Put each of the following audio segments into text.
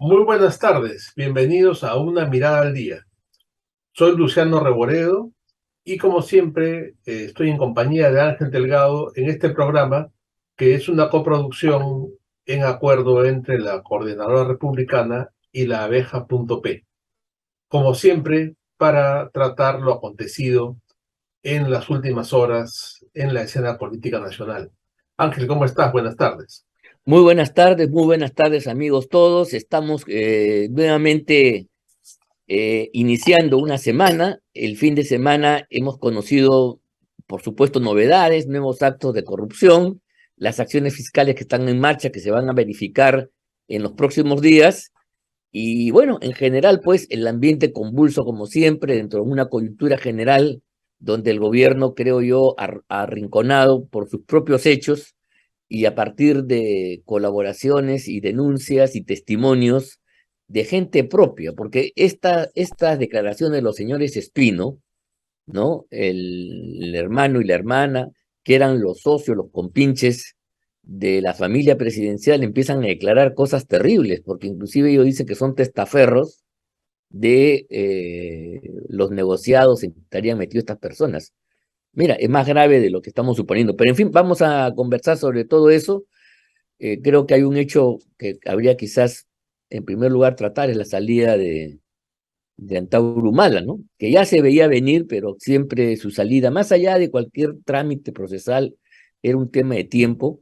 Muy buenas tardes, bienvenidos a Una Mirada al Día. Soy Luciano Reboredo y como siempre estoy en compañía de Ángel Delgado en este programa que es una coproducción en acuerdo entre la Coordinadora Republicana y la Abeja.p. Como siempre, para tratar lo acontecido en las últimas horas en la escena política nacional. Ángel, ¿cómo estás? Buenas tardes. Muy buenas tardes amigos todos. Estamos nuevamente iniciando una semana. El fin de semana hemos conocido, por supuesto, novedades, nuevos actos de corrupción, las acciones fiscales que están en marcha, que se van a verificar en los próximos días. Y bueno, en general, pues el ambiente convulso como siempre, dentro de una coyuntura general donde el gobierno, creo yo, arrinconado por sus propios hechos y a partir de colaboraciones y denuncias y testimonios de gente propia, porque estas declaraciones de los señores Espino, ¿no? El hermano y la hermana, que eran los socios, los compinches de la familia presidencial, empiezan a declarar cosas terribles, porque inclusive ellos dicen que son testaferros de los negociados en que estarían metidos estas personas. Mira, es más grave de lo que estamos suponiendo. Pero en fin, vamos a conversar sobre todo eso. Creo que hay un hecho que habría quizás, en primer lugar, tratar, es la salida de Antauro Humala, ¿no? Que ya se veía venir, pero siempre su salida, más allá de cualquier trámite procesal, era un tema de tiempo.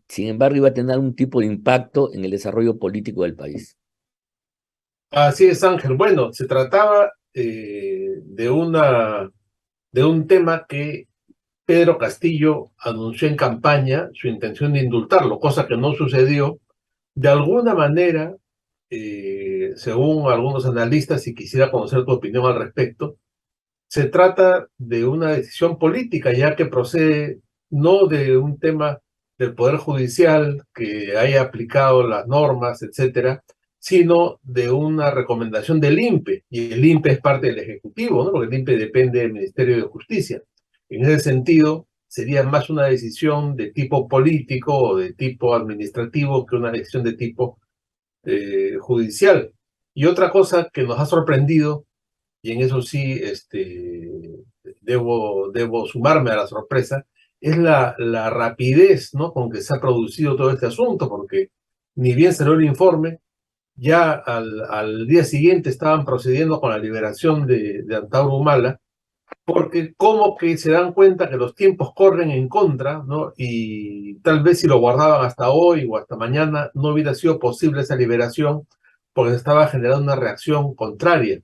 Sin embargo, iba a tener un tipo de impacto en el desarrollo político del país. Así es, Ángel. Bueno, se trataba de un tema que Pedro Castillo anunció en campaña su intención de indultarlo, cosa que no sucedió. De alguna manera, según algunos analistas, y quisiera conocer tu opinión al respecto, se trata de una decisión política, ya que procede no de un tema del Poder Judicial que haya aplicado las normas, etcétera, sino de una recomendación del INPE, y el INPE es parte del Ejecutivo, ¿no? Porque el INPE depende del Ministerio de Justicia. En ese sentido, sería más una decisión de tipo político o de tipo administrativo que una decisión de tipo judicial. Y otra cosa que nos ha sorprendido, y en eso sí debo sumarme a la sorpresa, es la rapidez, ¿no?, con que se ha producido todo este asunto, porque ni bien salió el informe, ya al día siguiente estaban procediendo con la liberación de Antauro Humala, porque como que se dan cuenta que los tiempos corren en contra, ¿no? Y tal vez si lo guardaban hasta hoy o hasta mañana, no hubiera sido posible esa liberación, porque se estaba generando una reacción contraria.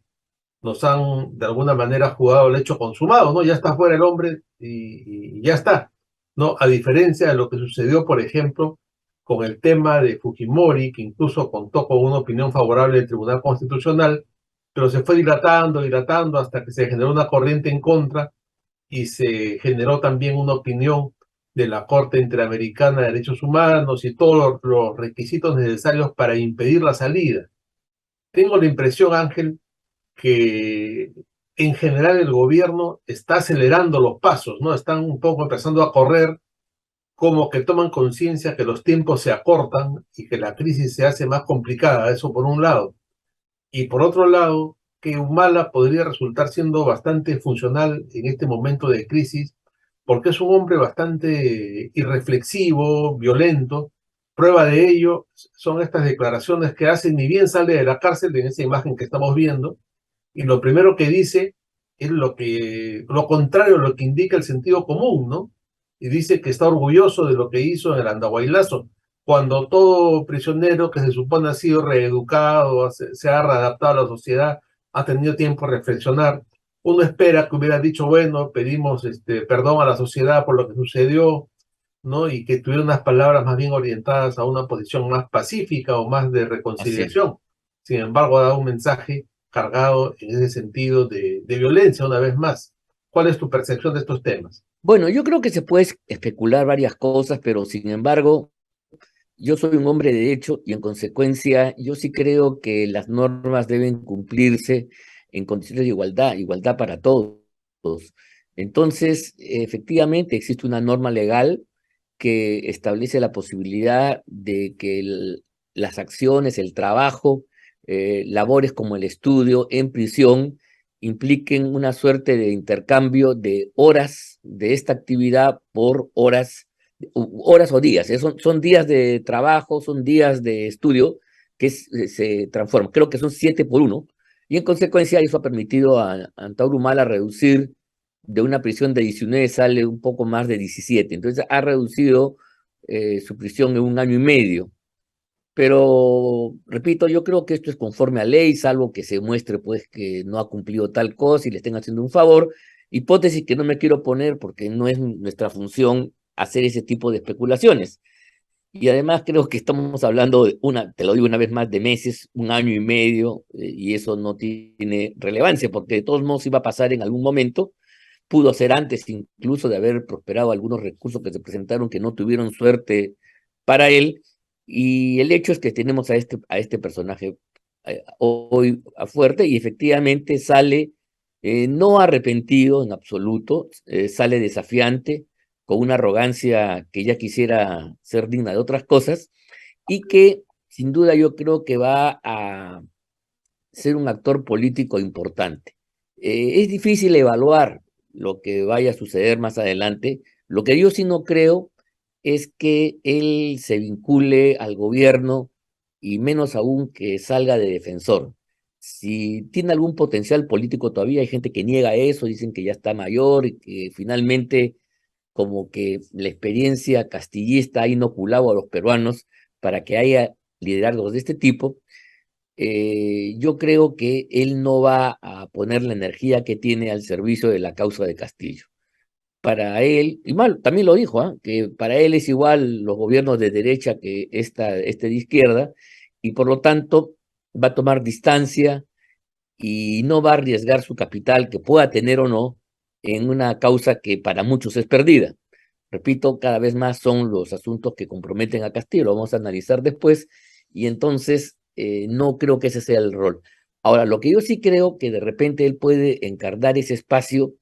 Nos han de alguna manera jugado el hecho consumado, ¿no? Ya está fuera el hombre y ya está, ¿no? A diferencia de lo que sucedió, por ejemplo, con el tema de Fujimori, que incluso contó con una opinión favorable del Tribunal Constitucional, pero se fue dilatando, dilatando, hasta que se generó una corriente en contra y se generó también una opinión de la Corte Interamericana de Derechos Humanos y todos los requisitos necesarios para impedir la salida. Tengo la impresión, Ángel, que en general el gobierno está acelerando los pasos, ¿no? Están un poco empezando a correr, como que toman conciencia que los tiempos se acortan y que la crisis se hace más complicada, eso por un lado. Y por otro lado, que Humala podría resultar siendo bastante funcional en este momento de crisis, porque es un hombre bastante irreflexivo, violento. Prueba de ello son estas declaraciones que hace ni bien sale de la cárcel, en esa imagen que estamos viendo, y lo primero que dice es lo contrario a lo que indica el sentido común, ¿no? Y dice que está orgulloso de lo que hizo en el Andahuaylazo, cuando todo prisionero que se supone ha sido reeducado, se ha readaptado a la sociedad, ha tenido tiempo a reflexionar. Uno espera que hubiera dicho, bueno, pedimos perdón a la sociedad por lo que sucedió, ¿no? Y que tuviera unas palabras más bien orientadas a una posición más pacífica o más de Así es. reconciliación. Sin embargo, ha dado un mensaje cargado en ese sentido de violencia una vez más. ¿Cuál es tu percepción de estos temas? Bueno, yo creo que se puede especular varias cosas, pero sin embargo, yo soy un hombre de derecho y en consecuencia yo sí creo que las normas deben cumplirse en condiciones de igualdad, igualdad para todos. Entonces, efectivamente, existe una norma legal que establece la posibilidad de que las acciones, el trabajo labores como el estudio en prisión impliquen una suerte de intercambio de horas de esta actividad por horas o días. Son días de trabajo, son días de estudio que se transforman. Creo que son 7 por 1. Y en consecuencia eso ha permitido a Antauro Humala reducir de una prisión de 19, sale un poco más de 17. Entonces ha reducido su prisión en 1 año y medio. Pero, repito, yo creo que esto es conforme a ley, salvo que se muestre pues que no ha cumplido tal cosa y le estén haciendo un favor. Hipótesis que no me quiero poner porque no es nuestra función hacer ese tipo de especulaciones. Y además creo que estamos hablando te lo digo una vez más, de meses, 1 año y medio, y eso no tiene relevancia, porque de todos modos iba a pasar en algún momento. Pudo ser antes incluso de haber prosperado algunos recursos que se presentaron que no tuvieron suerte para él. Y el hecho es que tenemos a este personaje hoy a fuerte, y efectivamente sale no arrepentido en absoluto, sale desafiante, con una arrogancia que ya quisiera ser digna de otras cosas, y que sin duda yo creo que va a ser un actor político importante. Es difícil evaluar lo que vaya a suceder más adelante. Lo que yo sí no creo es que él se vincule al gobierno, y menos aún que salga de defensor. Si tiene algún potencial político todavía, hay gente que niega eso, dicen que ya está mayor y que finalmente como que la experiencia castillista ha inoculado a los peruanos para que haya liderazgos de este tipo. Yo creo que él no va a poner la energía que tiene al servicio de la causa de Castillo. Para él, y mal, también lo dijo, que para él es igual los gobiernos de derecha que este de izquierda, y por lo tanto va a tomar distancia y no va a arriesgar su capital, que pueda tener o no, en una causa que para muchos es perdida. Repito, cada vez más son los asuntos que comprometen a Castillo, lo vamos a analizar después, y entonces no creo que ese sea el rol. Ahora, lo que yo sí creo que de repente él puede encarnar ese espacio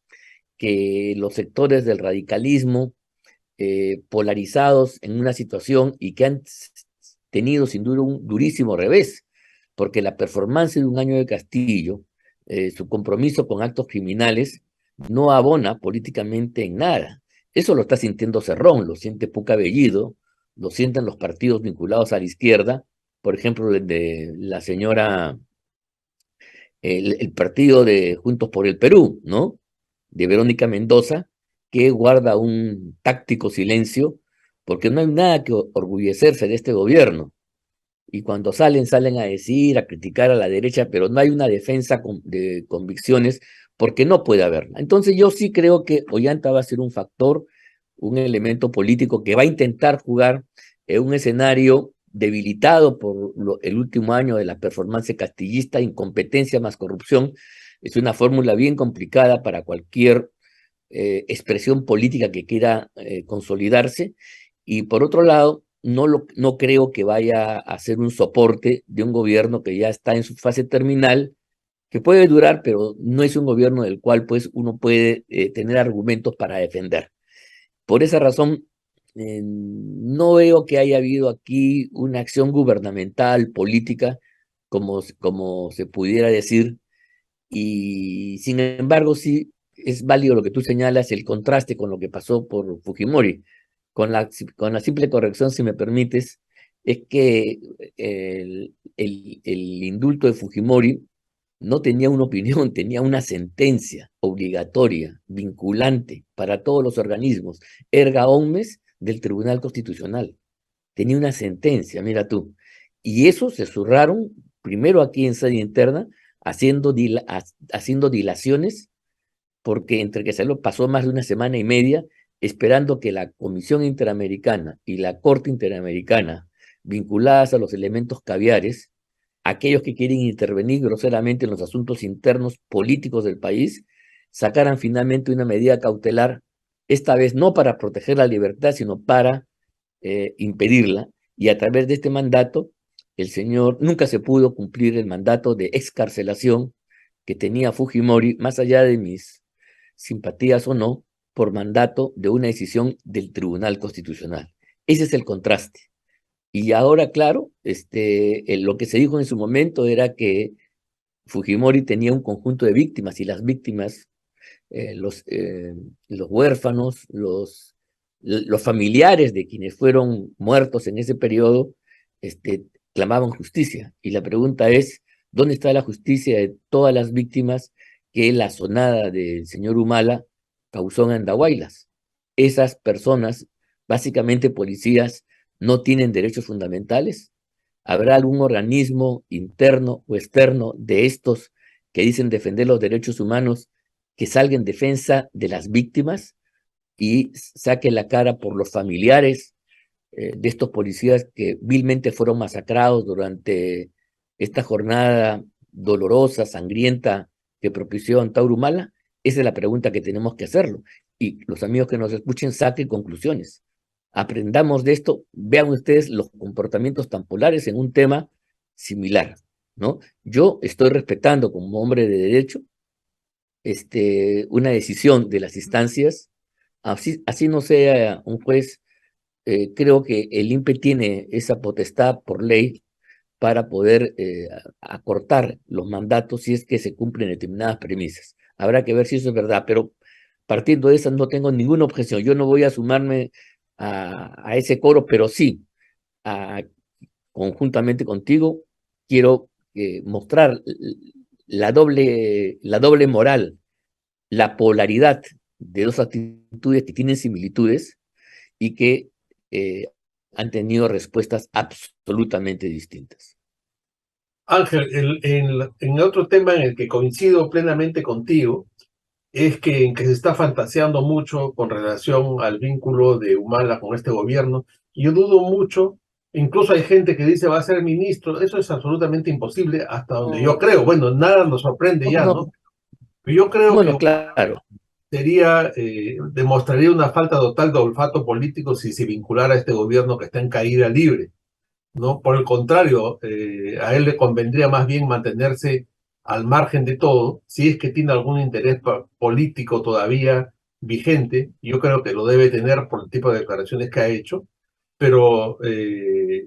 que los sectores del radicalismo, polarizados en una situación y que han tenido sin duda un durísimo revés, porque la performance de un año de Castillo, su compromiso con actos criminales, no abona políticamente en nada. Eso lo está sintiendo Cerrón, lo siente Puca Bellido, lo sienten los partidos vinculados a la izquierda, por ejemplo, de la señora, el partido de Juntos por el Perú, ¿no? De Verónica Mendoza, que guarda un táctico silencio, porque no hay nada que orgullecerse de este gobierno. Y cuando salen a decir, a criticar a la derecha, pero no hay una defensa de convicciones, porque no puede haberla. Entonces yo sí creo que Ollanta va a ser un factor, un elemento político que va a intentar jugar en un escenario debilitado por el último año de la performance castillista, incompetencia más corrupción. Es una fórmula bien complicada para cualquier expresión política que quiera consolidarse. Y por otro lado, no creo que vaya a ser un soporte de un gobierno que ya está en su fase terminal, que puede durar, pero no es un gobierno del cual pues uno puede tener argumentos para defender. Por esa razón, no veo que haya habido aquí una acción gubernamental, política, como se pudiera decir, y sin embargo sí es válido lo que tú señalas, el contraste con lo que pasó por Fujimori. Con la simple corrección, si me permites, es que el indulto de Fujimori no tenía una opinión, tenía una sentencia obligatoria, vinculante para todos los organismos, erga omnes del Tribunal Constitucional. Tenía una sentencia, mira tú. Y eso se zurraron primero aquí en sede interna, haciendo dilaciones, porque entre que se lo pasó más de 1 semana y media esperando que la Comisión Interamericana y la Corte Interamericana, vinculadas a los elementos caviares, aquellos que quieren intervenir groseramente en los asuntos internos políticos del país, sacaran finalmente una medida cautelar, esta vez no para proteger la libertad, sino para impedirla. Y a través de este mandato, el señor nunca se pudo cumplir el mandato de excarcelación que tenía Fujimori, más allá de mis simpatías o no, por mandato de una decisión del Tribunal Constitucional. Ese es el contraste. Y ahora, claro, lo que se dijo en su momento era que Fujimori tenía un conjunto de víctimas y las víctimas, los huérfanos, los familiares de quienes fueron muertos en ese periodo, clamaban justicia. Y la pregunta es, ¿dónde está la justicia de todas las víctimas que la sonada del señor Humala causó en Andahuaylas? Esas personas, básicamente policías, no tienen derechos fundamentales. ¿Habrá algún organismo interno o externo de estos que dicen defender los derechos humanos que salga en defensa de las víctimas y saque la cara por los familiares de estos policías que vilmente fueron masacrados durante esta jornada dolorosa, sangrienta que propició Antauro Humala? Esa es la pregunta que tenemos que hacerlo. Y los amigos que nos escuchen saquen conclusiones. Aprendamos de esto, vean ustedes los comportamientos tan polares en un tema similar, ¿no? Yo estoy respetando como hombre de derecho una decisión de las instancias, así no sea un juez. Creo que el INPE tiene esa potestad por ley para poder acortar los mandatos si es que se cumplen determinadas premisas. Habrá que ver si eso es verdad, pero partiendo de esas no tengo ninguna objeción. Yo no voy a sumarme a ese coro, pero sí, a- conjuntamente contigo, quiero mostrar la doble moral, la polaridad de dos actitudes que tienen similitudes y que eh, han tenido respuestas absolutamente distintas. Ángel, en otro tema en el que coincido plenamente contigo, es que en que se está fantaseando mucho con relación al vínculo de Humala con este gobierno. Y yo dudo mucho, incluso hay gente que dice va a ser ministro, eso es absolutamente imposible hasta donde yo creo. Bueno, nada nos sorprende ya, No, ¿no? Pero yo creo que bueno, claro, sería, demostraría una falta total de olfato político si se vinculara a este gobierno que está en caída libre, ¿no? Por el contrario, a él le convendría más bien mantenerse al margen de todo, si es que tiene algún interés político todavía vigente. Yo creo que lo debe tener por el tipo de declaraciones que ha hecho, pero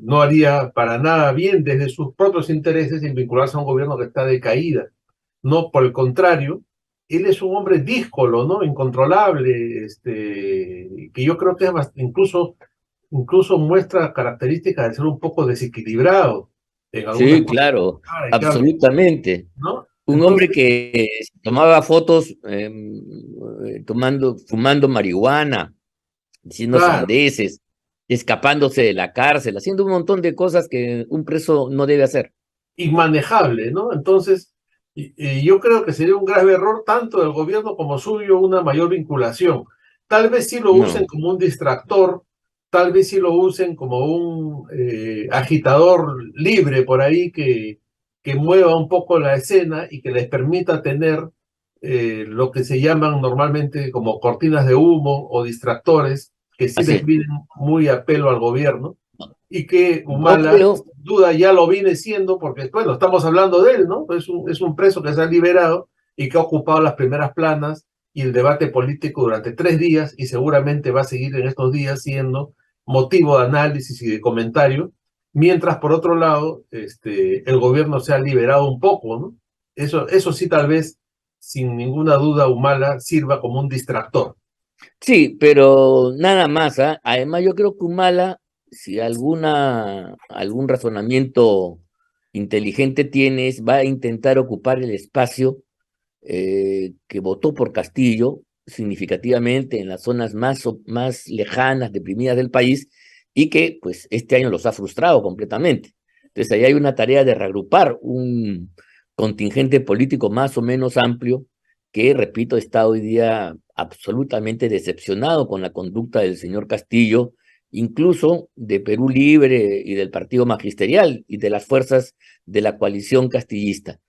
no haría para nada bien desde sus propios intereses en vincularse a un gobierno que está de caída. No, por el contrario, él es un hombre díscolo, ¿no? Incontrolable, que yo creo que es incluso muestra características de ser un poco desequilibrado en algunas sí, cosas, claro, absolutamente. ¿no? Un hombre Entonces, que tomaba fotos fumando marihuana, diciendo claro, sandeces, escapándose de la cárcel, haciendo un montón de cosas que un preso no debe hacer. inmanejable, ¿no? Entonces, y yo creo que sería un grave error tanto del gobierno como suyo una mayor vinculación. Tal vez sí lo usen No, como un distractor, tal vez sí lo usen como un agitador libre por ahí que mueva un poco la escena y que les permita tener lo que se llaman normalmente como cortinas de humo o distractores, que sí así les es. vienen muy a pelo al gobierno y que Yo Humala, creo, sin duda, ya lo viene siendo, porque, bueno, estamos hablando de él, ¿no? Es un preso que se ha liberado y que ha ocupado las primeras planas y el debate político durante 3 días y seguramente va a seguir en estos días siendo motivo de análisis y de comentario, mientras, por otro lado, el gobierno se ha liberado un poco, ¿no? Eso sí, tal vez, sin ninguna duda, Humala sirva como un distractor. sí, pero nada más, ¿ah? Además, yo creo que Humala, si algún razonamiento inteligente tienes, va a intentar ocupar el espacio que votó por Castillo significativamente en las zonas más lejanas, deprimidas del país, y que pues este año los ha frustrado completamente. Entonces ahí hay una tarea de reagrupar un contingente político más o menos amplio que, repito, está hoy día absolutamente decepcionado con la conducta del señor Castillo, incluso de Perú Libre y del Partido Magisterial y de las fuerzas de la coalición castillista.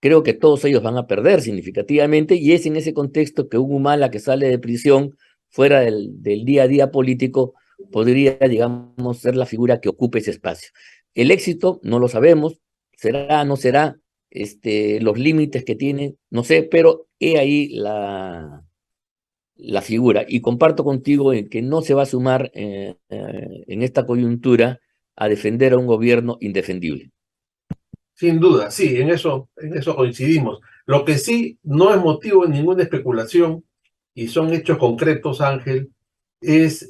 Creo que todos ellos van a perder significativamente y es en ese contexto que un Humala que sale de prisión fuera del día a día político podría, digamos, ser la figura que ocupe ese espacio. El éxito no lo sabemos, será, no será, los límites que tiene, no sé, pero he ahí la figura y comparto contigo en que no se va a sumar en esta coyuntura a defender a un gobierno indefendible. Sin duda, sí, en eso coincidimos. Lo que sí no es motivo de ninguna especulación y son hechos concretos, Ángel, es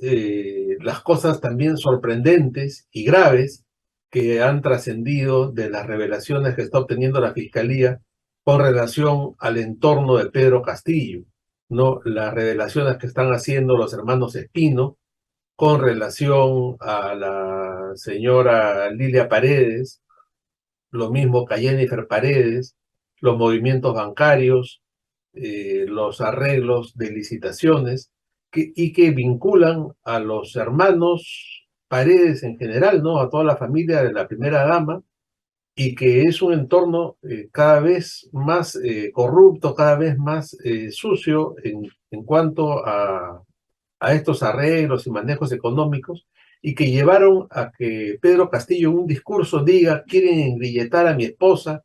las cosas también sorprendentes y graves que han trascendido de las revelaciones que está obteniendo la Fiscalía con relación al entorno de Pedro Castillo, ¿no? Las revelaciones que están haciendo los hermanos Espino con relación a la señora Lilia Paredes, lo mismo que a Jennifer Paredes, los movimientos bancarios, los arreglos de licitaciones, y que vinculan a los hermanos Paredes en general, ¿no? A toda la familia de la primera dama, y que es un entorno cada vez más corrupto, cada vez más sucio en cuanto a estos arreglos y manejos económicos, y que llevaron a que Pedro Castillo en un discurso diga: quieren engrilletar a mi esposa,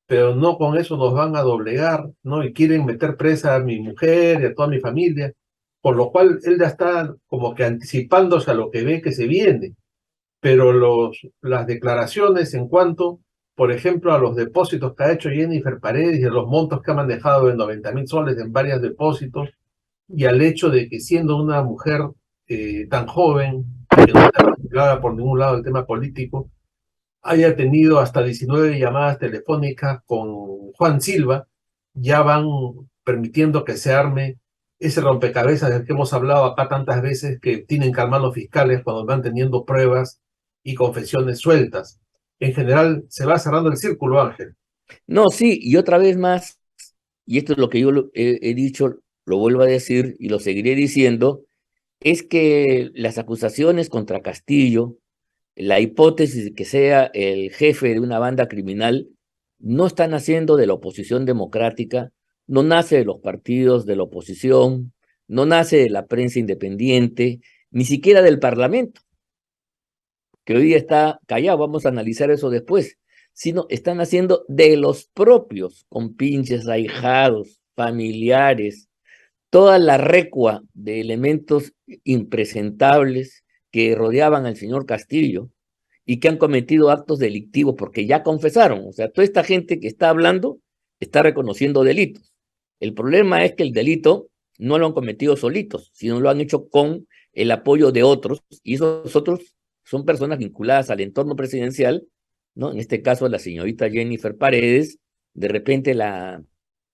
pero no con eso nos van a doblegar, ¿no? Y quieren meter presa a mi mujer y a toda mi familia, por lo cual él ya está como que anticipándose a lo que ve que se viene. Pero las declaraciones en cuanto, por ejemplo, a los depósitos que ha hecho Jennifer Paredes y a los montos que ha manejado de 90.000 soles en varios depósitos, y al hecho de que siendo una mujer tan joven, que no está vinculada por ningún lado el tema político, haya tenido hasta 19 llamadas telefónicas con Juan Silva, ya van permitiendo que se arme ese rompecabezas del que hemos hablado acá tantas veces, que tienen que armar los fiscales cuando van teniendo pruebas y confesiones sueltas. En general, se va cerrando el círculo, Ángel. No, sí, y otra vez más, y esto es lo que yo he dicho, lo vuelvo a decir y lo seguiré diciendo, es que las acusaciones contra Castillo, la hipótesis de que sea el jefe de una banda criminal, no está naciendo de la oposición democrática, no nace de los partidos de la oposición, no nace de la prensa independiente, ni siquiera del Parlamento, que hoy día está callado, vamos a analizar eso después, sino están haciendo de los propios compinches, ahijados, familiares, toda la recua de elementos impresentables que rodeaban al señor Castillo y que han cometido actos delictivos porque ya confesaron. O sea, toda esta gente que está hablando está reconociendo delitos. El problema es que el delito no lo han cometido solitos, sino lo han hecho con el apoyo de otros, y esos otros son personas vinculadas al entorno presidencial, ¿no? En este caso, la señorita Jennifer Paredes, de repente la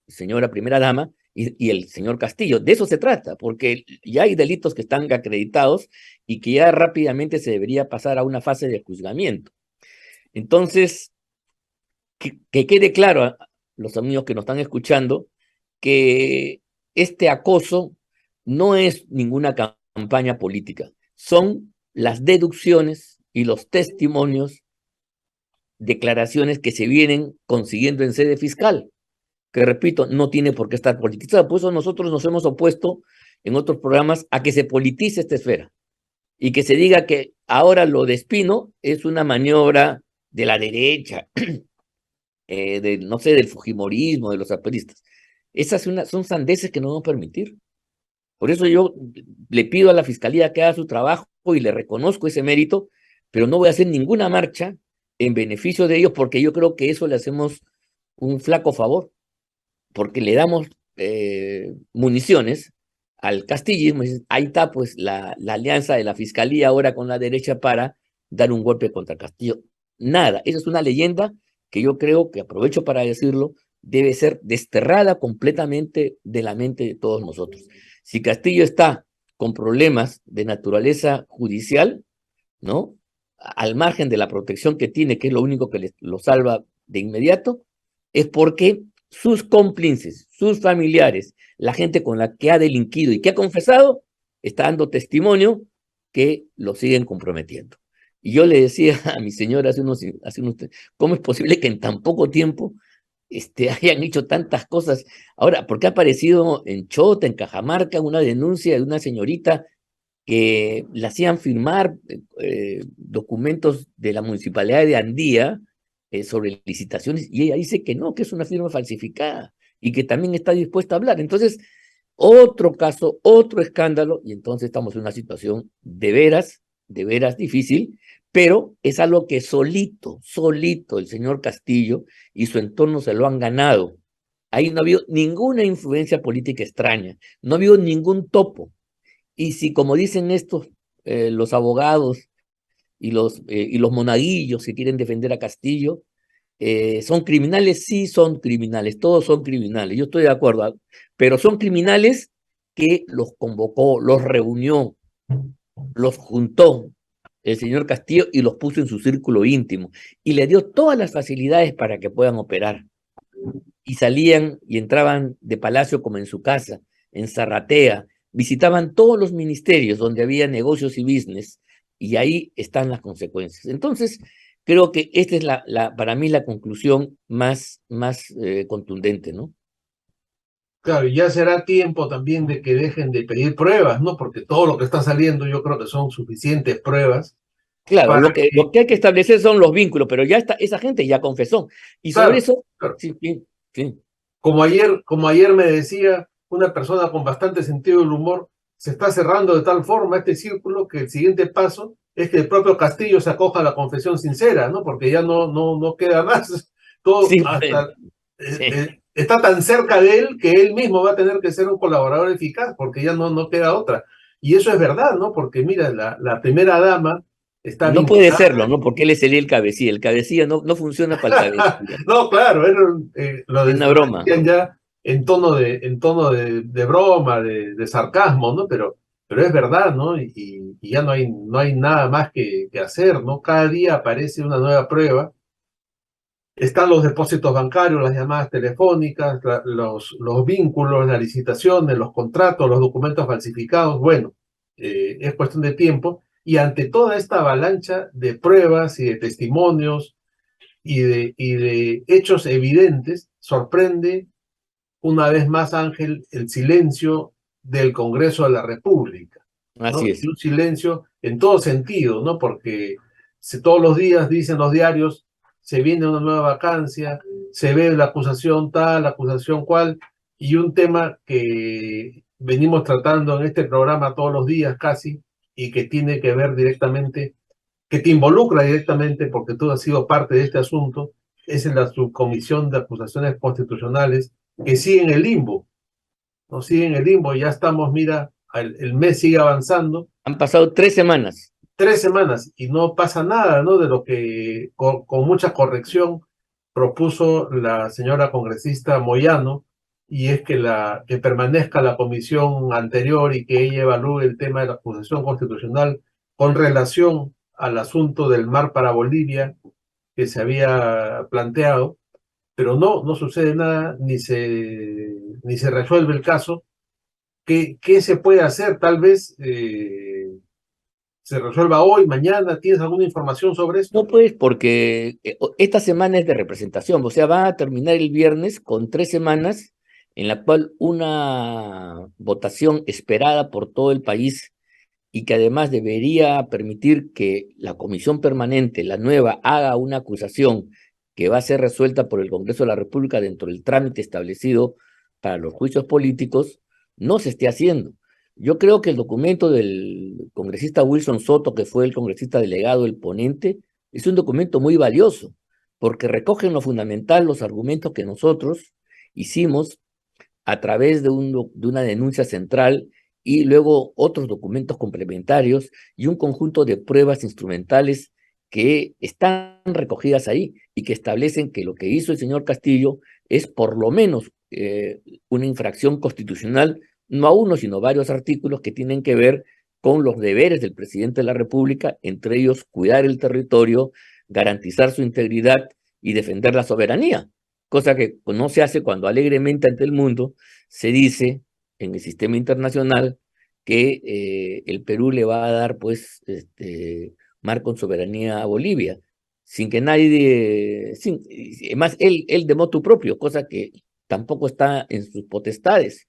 señora primera dama, y el señor Castillo. De eso se trata, porque ya hay delitos que están acreditados y que ya rápidamente se debería pasar a una fase de juzgamiento. Entonces, que quede claro a los amigos que nos están escuchando que este acoso no es ninguna campaña política, son las deducciones y los testimonios, declaraciones que se vienen consiguiendo en sede fiscal, que repito, no tiene por qué estar politizada. Por eso nosotros nos hemos opuesto en otros programas a que se politice esta esfera y que se diga que ahora lo de Espino es una maniobra de la derecha, no sé, del fujimorismo, de los zapatistas. Esas son sandeces que no vamos a permitir. Por eso yo le pido a la Fiscalía que haga su trabajo y le reconozco ese mérito, pero no voy a hacer ninguna marcha en beneficio de ellos, porque yo creo que eso le hacemos un flaco favor, porque le damos municiones al castillismo. Ahí está pues la alianza de la Fiscalía ahora con la derecha para dar un golpe contra Castillo. Nada, esa es una leyenda que yo creo que, aprovecho para decirlo, debe ser desterrada completamente de la mente de todos nosotros. Si Castillo está con problemas de naturaleza judicial, ¿no? Al margen de la protección que tiene, que es lo único que lo salva de inmediato, es porque sus cómplices, sus familiares, la gente con la que ha delinquido y que ha confesado, está dando testimonio que lo siguen comprometiendo. Y yo le decía a mi señora hace unos ¿cómo es posible que en tan poco tiempo hayan hecho tantas cosas? Ahora, ¿por qué ha aparecido en Chota, en Cajamarca, una denuncia de una señorita que le hacían firmar documentos de la municipalidad de Andía sobre licitaciones, y ella dice que no, que es una firma falsificada y que también está dispuesta a hablar? Entonces, otro caso, otro escándalo, y entonces estamos en una situación de veras difícil, pero es algo que solito el señor Castillo y su entorno se lo han ganado. Ahí no ha habido ninguna influencia política extraña, no ha habido ningún topo. Y si, como dicen estos, los abogados y los monaguillos que quieren defender a Castillo, son criminales, sí son criminales, todos son criminales, yo estoy de acuerdo, pero son criminales que los convocó, los reunió, los juntó el señor Castillo y los puso en su círculo íntimo y le dio todas las facilidades para que puedan operar. Y salían y entraban de palacio como en su casa, en Zarratea, visitaban todos los ministerios donde había negocios y business, y ahí están las consecuencias. Entonces, creo que esta es para mí la conclusión más contundente, ¿no? Claro, y ya será tiempo también de que dejen de pedir pruebas, ¿no? Porque todo lo que está saliendo yo creo que son suficientes pruebas Claro, para lo que hay que establecer son los vínculos, pero ya está, esa gente ya confesó. Y sobre claro, eso, claro. sí, sí, sí. Como ayer me decía una persona con bastante sentido del humor, se está cerrando de tal forma este círculo que el siguiente paso es que el propio Castillo se acoja a la confesión sincera, ¿no? Porque ya no queda más. Todo Sí, pues, hasta sí. está tan cerca de él que él mismo va a tener que ser un colaborador eficaz, porque ya no queda otra. Y eso es verdad, ¿no? Porque mira, la primera dama está No puede vinculada. serlo, ¿no? Porque él es el cabecilla. El cabecilla no funciona para el cabecilla. No, claro, Es una lo broma. decían ya en tono de broma, de sarcasmo, ¿no? Pero es verdad, ¿no? Y ya no hay nada más que hacer, ¿no? Cada día aparece una nueva prueba. Están los depósitos bancarios, las llamadas telefónicas, los vínculos, las licitaciones, los contratos, los documentos falsificados. Bueno, es cuestión de tiempo. Y ante toda esta avalancha de pruebas y de testimonios, y de hechos evidentes, sorprende una vez más, Ángel, el silencio del Congreso de la República, ¿no? Así Y es. un silencio en todo sentido, ¿no? Porque si todos los días dicen los diarios, se viene una nueva vacancia, se ve la acusación tal, la acusación cual, y un tema que venimos tratando en este programa todos los días casi, y que tiene que ver directamente, que te involucra directamente porque tú has sido parte de este asunto, es en la subcomisión de acusaciones constitucionales que sigue en el limbo, no sigue en el limbo, ya estamos, mira, el mes sigue avanzando, Han pasado 3 semanas. 3 semanas y no pasa nada, ¿no? De lo que con mucha corrección propuso la señora congresista Moyano, y es que permanezca la comisión anterior y que ella evalúe el tema de la acusación constitucional con relación al asunto del mar para Bolivia que se había planteado, pero no sucede nada, ni se resuelve el caso. ¿Qué se puede hacer? Tal vez se resuelva hoy, mañana. ¿Tienes alguna información sobre No, esto? pues, porque esta semana es de representación, o sea, va a terminar el viernes con 3 semanas en la cual una votación esperada por todo el país y que además debería permitir que la comisión permanente, la nueva, haga una acusación que va a ser resuelta por el Congreso de la República dentro del trámite establecido para los juicios políticos, no se esté haciendo. Yo creo que el documento del congresista Wilson Soto, que fue el congresista delegado, el ponente, es un documento muy valioso, porque recoge en lo fundamental los argumentos que nosotros hicimos a través de una denuncia central y luego otros documentos complementarios y un conjunto de pruebas instrumentales que están recogidas ahí y que establecen que lo que hizo el señor Castillo es por lo menos una infracción constitucional, no a uno, sino varios artículos que tienen que ver con los deberes del presidente de la República, entre ellos cuidar el territorio, garantizar su integridad y defender la soberanía, cosa que no se hace cuando alegremente ante el mundo se dice en el sistema internacional que el Perú le va a dar pues mar con soberanía a Bolivia, sin que nadie, además él de motu propio, cosa que tampoco está en sus potestades.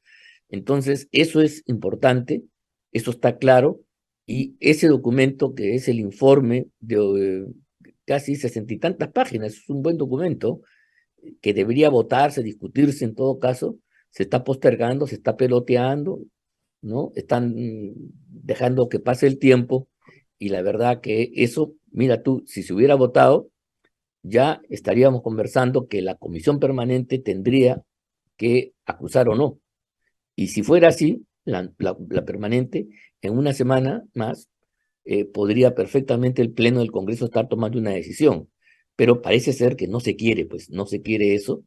Entonces, eso es importante, eso está claro, y ese documento que es el informe de casi 60 y tantas páginas, es un buen documento, que debería votarse, discutirse en todo caso, se está postergando, se está peloteando, ¿no? Están dejando que pase el tiempo y la verdad que eso Mira tú, si se hubiera votado, ya estaríamos conversando que la comisión permanente tendría que acusar o no. Y si fuera así, la permanente, en una semana más, podría perfectamente el Pleno del Congreso estar tomando una decisión. Pero parece ser que no se quiere, pues no se quiere eso,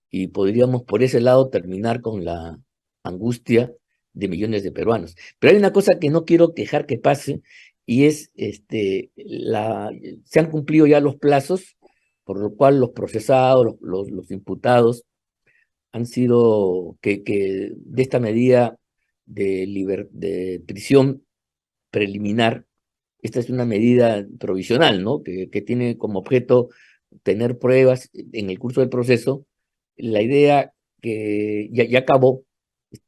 y podríamos por ese lado terminar con la angustia de millones de peruanos. Pero hay una cosa que no quiero dejar que pase, y es, se han cumplido ya los plazos, por lo cual los procesados, los imputados, han sido que de esta medida de prisión preliminar, esta es una medida provisional, ¿no? Que tiene como objeto tener pruebas en el curso del proceso. La idea que ya acabó,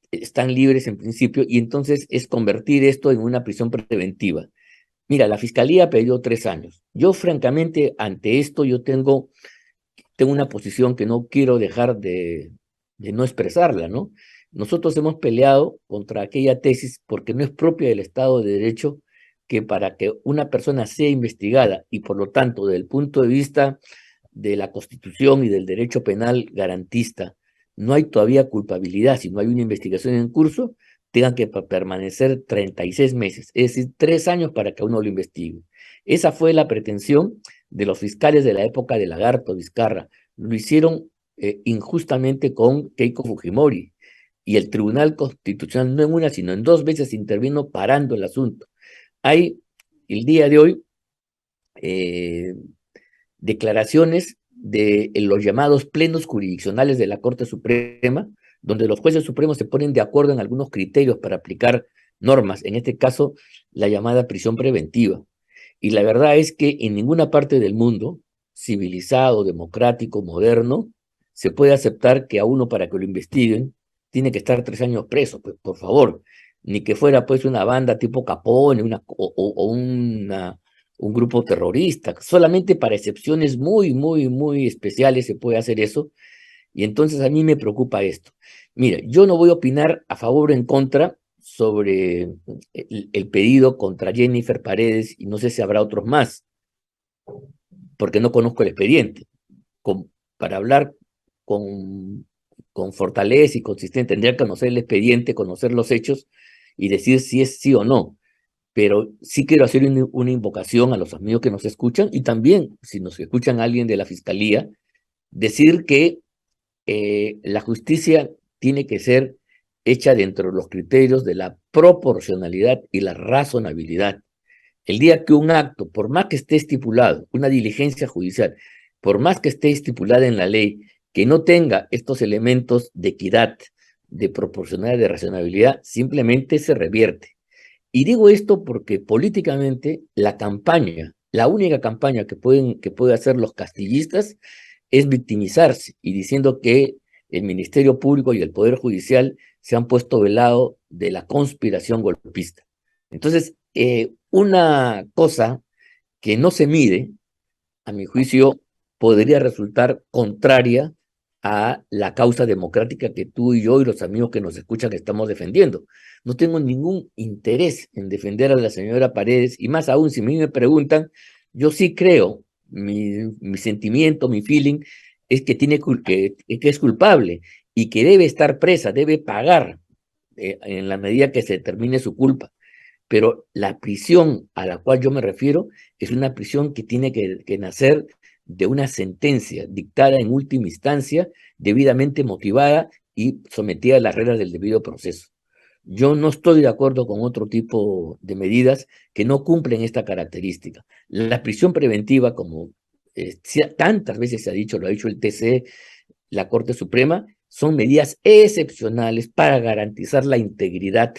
están libres en principio, y entonces es convertir esto en una prisión preventiva. Mira, la fiscalía pidió 3 años. Yo, francamente, ante esto, yo tengo una posición que no quiero dejar de no expresarla, ¿no? Nosotros hemos peleado contra aquella tesis porque no es propia del Estado de Derecho que para que una persona sea investigada y por lo tanto, desde el punto de vista de la Constitución y del derecho penal garantista, no hay todavía culpabilidad, si no hay una investigación en curso, tengan que permanecer 36 meses, es decir, 3 años para que uno lo investigue. Esa fue la pretensión de los fiscales de la época de Lagarto, Vizcarra. Lo hicieron injustamente con Keiko Fujimori, y el Tribunal Constitucional no en una, sino en 2 veces intervino parando el asunto. Hay el día de hoy eh, declaraciones de los llamados plenos jurisdiccionales de la Corte Suprema, donde los jueces supremos se ponen de acuerdo en algunos criterios para aplicar normas, en este caso la llamada prisión preventiva. Y la verdad es que en ninguna parte del mundo, civilizado, democrático, moderno, se puede aceptar que a uno, para que lo investiguen, tiene que estar 3 años preso, pues por favor, ni que fuera pues una banda tipo Capone, un grupo terrorista. Solamente para excepciones muy, muy, muy especiales se puede hacer eso, y entonces a mí me preocupa esto. Mira, yo no voy a opinar a favor o en contra sobre el pedido contra Jennifer Paredes, y no sé si habrá otros más, porque no conozco el expediente. Para hablar con, con fortaleza y consistente, tendría que conocer el expediente, conocer los hechos y decir si es sí o no. Pero sí quiero hacer una invocación a los amigos que nos escuchan, y también, si nos escuchan alguien de la Fiscalía, decir que la justicia tiene que ser hecha dentro de los criterios de la proporcionalidad y la razonabilidad. El día que un acto, por más que esté estipulado, una diligencia judicial, por más que esté estipulada en la ley, que no tenga estos elementos de equidad, de proporcionalidad, de razonabilidad, simplemente se revierte. Y digo esto porque políticamente la campaña, la única campaña que puede hacer los castillistas, es victimizarse y diciendo que el Ministerio Público y el Poder Judicial se han puesto del lado de la conspiración golpista. Entonces, una cosa que no se mide, a mi juicio, podría resultar contraria a la causa democrática que tú y yo y los amigos que nos escuchan estamos defendiendo. No tengo ningún interés en defender a la señora Paredes, y más aún, si a mí me preguntan, yo sí creo, mi sentimiento, mi feeling, es que, que es culpable y que debe estar presa, debe pagar en la medida que se determine su culpa. Pero la prisión a la cual yo me refiero es una prisión que tiene que nacer de una sentencia dictada en última instancia, debidamente motivada y sometida a las reglas del debido proceso. Yo no estoy de acuerdo con otro tipo de medidas que no cumplen esta característica. La prisión preventiva, como tantas veces se ha dicho, lo ha dicho el TC, la Corte Suprema, son medidas excepcionales para garantizar la integridad,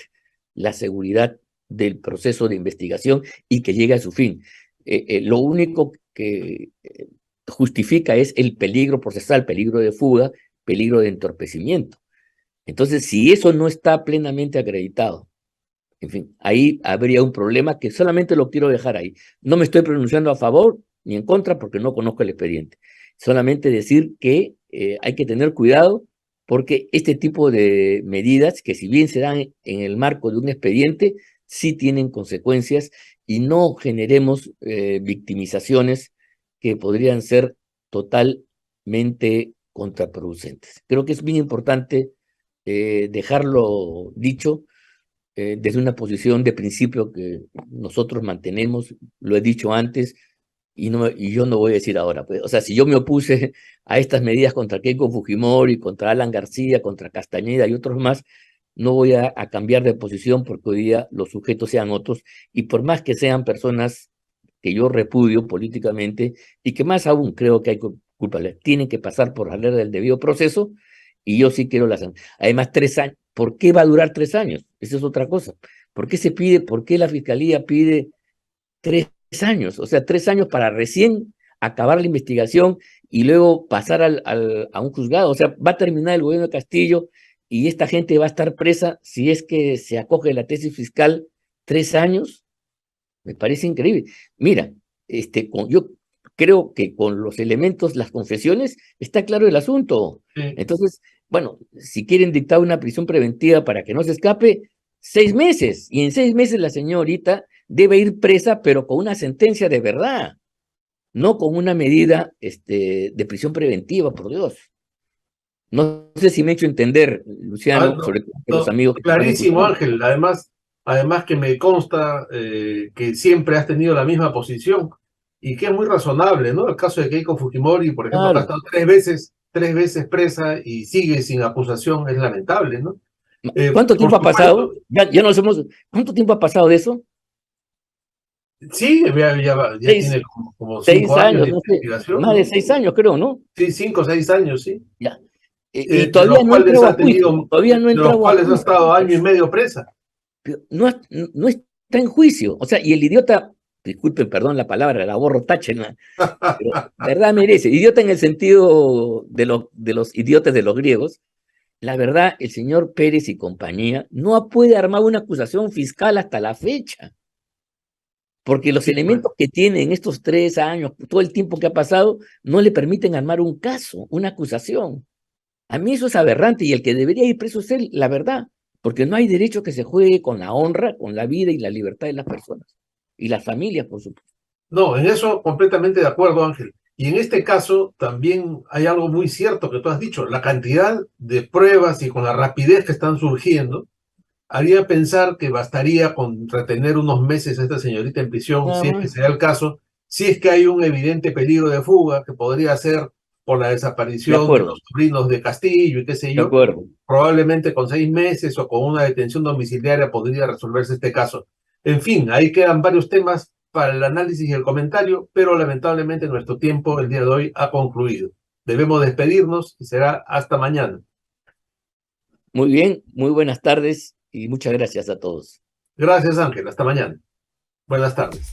la seguridad del proceso de investigación y que llegue a su fin. Lo único que justifica es el peligro procesal, peligro de fuga, peligro de entorpecimiento. Entonces, si eso no está plenamente acreditado, en fin, ahí habría un problema que solamente lo quiero dejar ahí. No me estoy pronunciando a favor ni en contra porque no conozco el expediente. Solamente decir que hay que tener cuidado, porque este tipo de medidas, que si bien se dan en el marco de un expediente, sí tienen consecuencias y no generemos victimizaciones que podrían ser totalmente contraproducentes. Creo que es bien importante dejarlo dicho desde una posición de principio que nosotros mantenemos, lo he dicho antes, y yo no voy a decir ahora. Pues, o sea, si yo me opuse a estas medidas contra Keiko Fujimori, contra Alan García, contra Castañeda y otros más, no voy a cambiar de posición porque hoy día los sujetos sean otros, y por más que sean personas que yo repudio políticamente, y que más aún creo que hay culpables, tienen que pasar por la ley del debido proceso, y yo sí quiero las... Además, 3 años, ¿por qué va a durar 3 años? Esa es otra cosa. ¿Por qué se pide, por qué la Fiscalía pide 3 años? O sea, 3 años para recién acabar la investigación y luego pasar a un juzgado. O sea, va a terminar el gobierno de Castillo y esta gente va a estar presa si es que se acoge la tesis fiscal 3 años. Me parece increíble. Mira, yo creo que con los elementos, las confesiones, está claro el asunto. Sí. Entonces, bueno, si quieren dictar una prisión preventiva para que no se escape, 6 meses. Y en 6 meses la señorita debe ir presa, pero con una sentencia de verdad, no con una medida de prisión preventiva, por Dios. No sé si me he hecho entender, Luciano, No, sobre todo que los no, amigos que están clarísimo, escuchando. Ángel. Además que me consta que siempre has tenido la misma posición y que es muy razonable, ¿no? El caso de Keiko Fujimori, por ejemplo, que ha Claro. estado tres veces presa y sigue sin acusación, es lamentable, ¿no? ¿Cuánto Por tiempo ha pasado? supuesto, Ya nos hemos. ¿Cuánto tiempo ha pasado de eso? sí, ya Seis, tiene como seis 5 años años, de no sé, investigación, más de ¿no? 6 años, creo, ¿no? Sí, 5 o 6 años, sí. Ya. Y De todavía los no ha cuales entrado a ha juicio, tenido, todavía no ha de los entrado a cuales ha juicio. estado año y medio presa. Pero no está en juicio. O sea, y el idiota, disculpen, perdón la palabra, la borro, táchenla, pero verdad merece. Idiota en el sentido de los idiotas de los griegos. La verdad, el señor Pérez y compañía no puede armar una acusación fiscal hasta la fecha. Porque los Sí, pues. elementos que tiene en estos 3 años, todo el tiempo que ha pasado, no le permiten armar un caso, una acusación. A mí eso es aberrante y el que debería ir preso es él, la verdad, porque no hay derecho que se juegue con la honra, con la vida y la libertad de las personas y las familias, por supuesto. No, en eso completamente de acuerdo, Ángel. Y en este caso también hay algo muy cierto que tú has dicho, la cantidad de pruebas y con la rapidez que están surgiendo, haría pensar que bastaría con retener unos meses a esta señorita en prisión, Nada si es que más. sea el caso, si es que hay un evidente peligro de fuga, que podría ser por la De desaparición de acuerdo, los sobrinos de Castillo y qué sé de yo, acuerdo. probablemente con 6 meses o con una detención domiciliaria podría resolverse este caso. En fin, ahí quedan varios temas para el análisis y el comentario, pero lamentablemente nuestro tiempo el día de hoy ha concluido. Debemos despedirnos y será hasta mañana. Muy bien, muy buenas tardes y muchas gracias a todos. Gracias, Ángel. Hasta mañana. Buenas tardes.